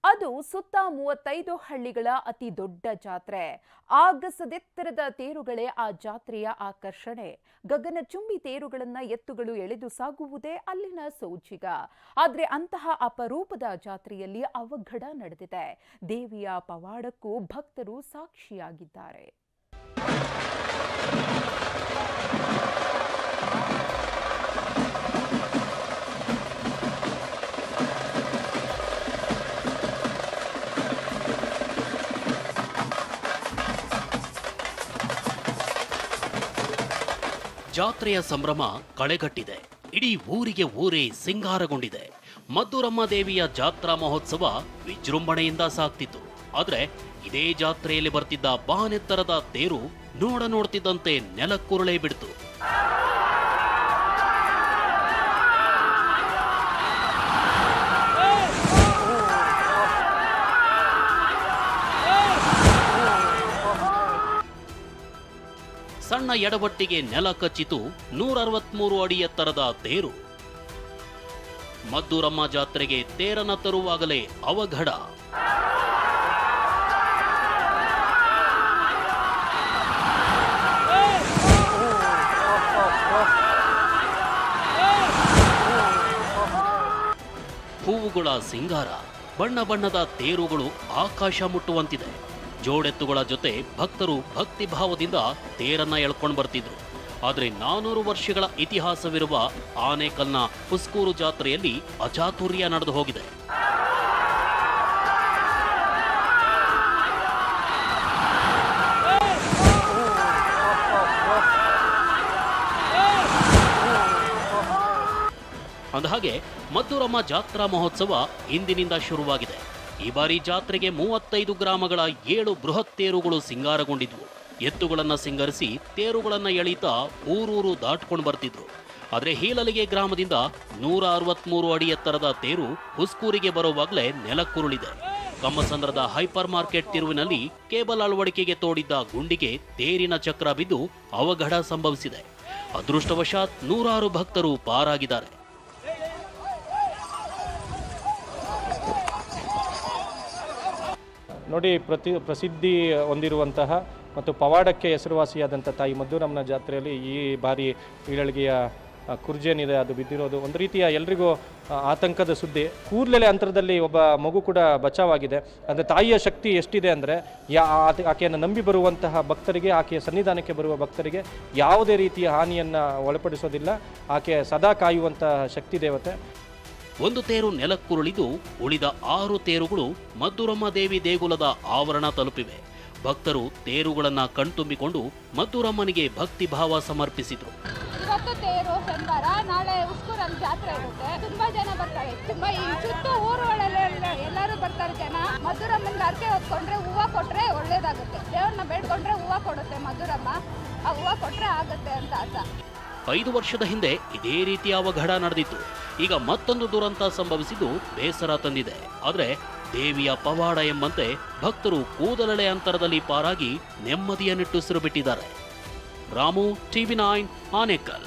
ಅದು ಸುತ್ತ 35 ಹಳ್ಳಿಗಳ ಅತಿ ದೊಡ್ಡ ಜಾತ್ರೆ. ಆಗಸದೆತ್ತರದ ತೇರುಗಳೇ ಆ ಜಾತ್ರೆಯ ಆಕರ್ಷಣೆ. ಗಗನಚುಂಬಿ ತೇರುಗಳನ್ನ ಎತ್ತುಗಳು ಎಳೆದು ಸಾಗುವುದೇ ಅಲ್ಲಿನ ಸೋಜಿಗ. ಆದ್ರೆ ಅಂತಹ ಅಪರೂಪದ ಜಾತ್ರೆಯಲ್ಲಿ ಅವಘಡ ನಡೆದಿದೆ. ದೇವಿಯ ಪವಾಡಕ್ಕೂ ಭಕ್ತರು ಸಾಕ್ಷಿಯಾಗಿದ್ದಾರೆ. ಜಾತ್ರೆಯ ಸಂಭ್ರಮ ಕಳೆಗಟ್ಟಿದೆ. ಇಡೀ ಊರಿಗೆ ಊರೇ ಸಿಂಗಾರಗೊಂಡಿದೆ. ಮದ್ದೂರಮ್ಮ ದೇವಿಯ ಜಾತ್ರಾ ಮಹೋತ್ಸವ ವಿಜೃಂಭಣೆಯಿಂದ ಸಾಗ್ತಿತ್ತು. ಆದ್ರೆ ಇದೇ ಜಾತ್ರೆಯಲ್ಲಿ ಬರ್ತಿದ್ದ ಬಾನೆತ್ತರದ ತೇರು ನೋಡ್ತಿದ್ದಂತೆ ನೆಲಕ್ಕುರುಳೇ ಬಿಡ್ತು. ಸಣ್ಣ ಎಡವಟ್ಟಿಗೆ ನೆಲ ಕಚ್ಚಿತು 163 ಅಡಿ ಎತ್ತರದ ತೇರು. ಮದ್ದೂರಮ್ಮ ಜಾತ್ರೆಗೆ ತೇರನ ತರುವಾಗಲೇ ಅವಘಡ. ಹೂವುಗಳ ಸಿಂಗಾರ, ಬಣ್ಣ ಬಣ್ಣದ ತೇರುಗಳು ಆಕಾಶ ಮುಟ್ಟುವಂತಿದೆ. ಜೋಡೆತ್ತುಗಳ ಜೊತೆ ಭಕ್ತರು ಭಕ್ತಿ ಭಾವದಿಂದ ತೇರನ್ನ ಎಳ್ಕೊಂಡು ಬರ್ತಿದ್ರು. ಆದ್ರೆ 400 ವರ್ಷಗಳ ಇತಿಹಾಸವಿರುವ ಆನೇಕಲ್ನ ಹುಸ್ಕೂರು ಜಾತ್ರೆಯಲ್ಲಿ ಅಚಾತುರ್ಯ ನಡೆದು ಹೋಗಿದೆ. ಅಂದಹಾಗೆ ಮದ್ದೂರಮ್ಮ ಜಾತ್ರಾ ಮಹೋತ್ಸವ ಇಂದಿನಿಂದ ಶುರುವಾಗಿದೆ. ಈ ಬಾರಿ ಜಾತ್ರೆಗೆ 35 ಗ್ರಾಮಗಳ 7 ಬೃಹತ್ ತೇರುಗಳು ಸಿಂಗಾರಗೊಂಡಿದ್ವು. ಎತ್ತುಗಳನ್ನ ಸಿಂಗರಿಸಿ ತೇರುಗಳನ್ನ ಎಳೀತಾ ಊರೂರು ದಾಟ್ಕೊಂಡು ಬರ್ತಿದ್ರು. ಆದ್ರೆ ಹೀಲಲಿಗೆ ಗ್ರಾಮದಿಂದ 163 ಅಡಿ ಎತ್ತರದ ತೇರು ಹುಸ್ಕೂರಿಗೆ ಬರುವಾಗಲೇ ನೆಲಕ್ಕುರುಳಿದೆ. ಕಮ್ಮಸಂದ್ರದ ಹೈಪರ್ ಮಾರ್ಕೆಟ್ ತಿರುವಿನಲ್ಲಿ ಕೇಬಲ್ ಅಳವಡಿಕೆಗೆ ತೋಡಿದ್ದ ಗುಂಡಿಗೆ ತೇರಿನ ಚಕ್ರ ಬಿದ್ದು ಅವಘಡ ಸಂಭವಿಸಿದೆ. ಅದೃಷ್ಟವಶಾತ್ 100 ಭಕ್ತರು ಪಾರಾಗಿದ್ದಾರೆ. ನೋಡಿ, ಪ್ರಸಿದ್ಧಿ ಹೊಂದಿರುವಂತಹ ಮತ್ತು ಪವಾಡಕ್ಕೆ ಹೆಸರುವಾಸಿಯಾದಂಥ ತಾಯಿ ಮದ್ದೂರಮ್ಮನ ಜಾತ್ರೆಯಲ್ಲಿ ಈ ಬಾರಿ ಈಳಳಿಗೆಯ ಕುರ್ಜೇನಿದೆ ಅದು ಬಿದ್ದಿರೋದು ಒಂದು ರೀತಿಯ ಎಲ್ರಿಗೂ ಆತಂಕದ ಸುದ್ದಿ. ಕೂರ್ಲೆಲೆ ಅಂತರದಲ್ಲಿ ಒಬ್ಬ ಮಗು ಕೂಡ ಬಚಾವಾಗಿದೆ. ಅಂದರೆ ತಾಯಿಯ ಶಕ್ತಿ ಎಷ್ಟಿದೆ ಅಂದರೆ ಆಕೆಯನ್ನು ನಂಬಿ ಬರುವಂತಹ ಭಕ್ತರಿಗೆ, ಆಕೆಯ ಸನ್ನಿಧಾನಕ್ಕೆ ಬರುವ ಭಕ್ತರಿಗೆ ಯಾವುದೇ ರೀತಿಯ ಹಾನಿಯನ್ನು ಒಳಪಡಿಸೋದಿಲ್ಲ. ಆಕೆ ಸದಾ ಕಾಯುವಂತಹ ಶಕ್ತಿ ದೇವತೆ. ಒಂದು ತೇರು ನೆಲಕ್ಕುರುಳಿದು ಉಳಿದ 6 ತೇರುಗಳು ಮದ್ದೂರಮ್ಮ ದೇವಿ ದೇಗುಲದ ಆವರಣ ತಲುಪಿವೆ. ಭಕ್ತರು ತೇರುಗಳನ್ನ ಕಣ್ತುಂಬಿಕೊಂಡು ಮದ್ದೂರಮ್ಮನಿಗೆ ಭಕ್ತಿ ಭಾವ ಸಮರ್ಪಿಸಿದ್ರು. ಇವತ್ತು ತೇರು ಶನಿವಾರ, ನಾಳೆ ಹುಸ್ಕೂರಲ್ಲಿ ಜಾತ್ರೆ ಇರುತ್ತೆ. ತುಂಬಾ ಜನ ಬರ್ತಾರೆ. ತುಂಬಾ ಈ ಸುತ್ತ ಊರುಗಳೆಲ್ಲ ಎಲ್ಲರೂ ಬರ್ತಾರೆ ಜನ. ಮದ್ದೂರಮ್ಮನಿಗೆ ಅರ್ಕೆ ಹೊತ್ಕೊಂಡ್ರೆ ಹೂವು ಕೊಟ್ರೆ ಒಳ್ಳೇದಾಗುತ್ತೆ. ದೇವ್ರನ್ನ ಬೇಡ್ಕೊಂಡ್ರೆ ಹೂವು ಕೊಡುತ್ತೆ ಮದ್ದೂರಮ್ಮ. ಆ ಹೂವು ಕೊಟ್ರೆ ಆಗುತ್ತೆ ಅಂತ ಆತ. 5 ವರ್ಷದ ಹಿಂದೆ ಇದೇ ರೀತಿಯ ಅವಘಡ ನಡೆದಿತ್ತು. ಈಗ ಮತ್ತೊಂದು ದುರಂತ ಸಂಭವಿಸಿದ್ದು ಬೇಸರ ತಂದಿದೆ. ಆದ್ರೆ ದೇವಿಯ ಪವಾಡ ಎಂಬಂತೆ ಭಕ್ತರು ಕೂದಲೆಳೆ ಅಂತರದಲ್ಲಿ ಪಾರಾಗಿ ನೆಮ್ಮದಿಯ ನಿಟ್ಟುಸಿರು ಬಿಟ್ಟಿದ್ದಾರೆ. ರಾಮು, TV9 ಆನೇಕಲ್.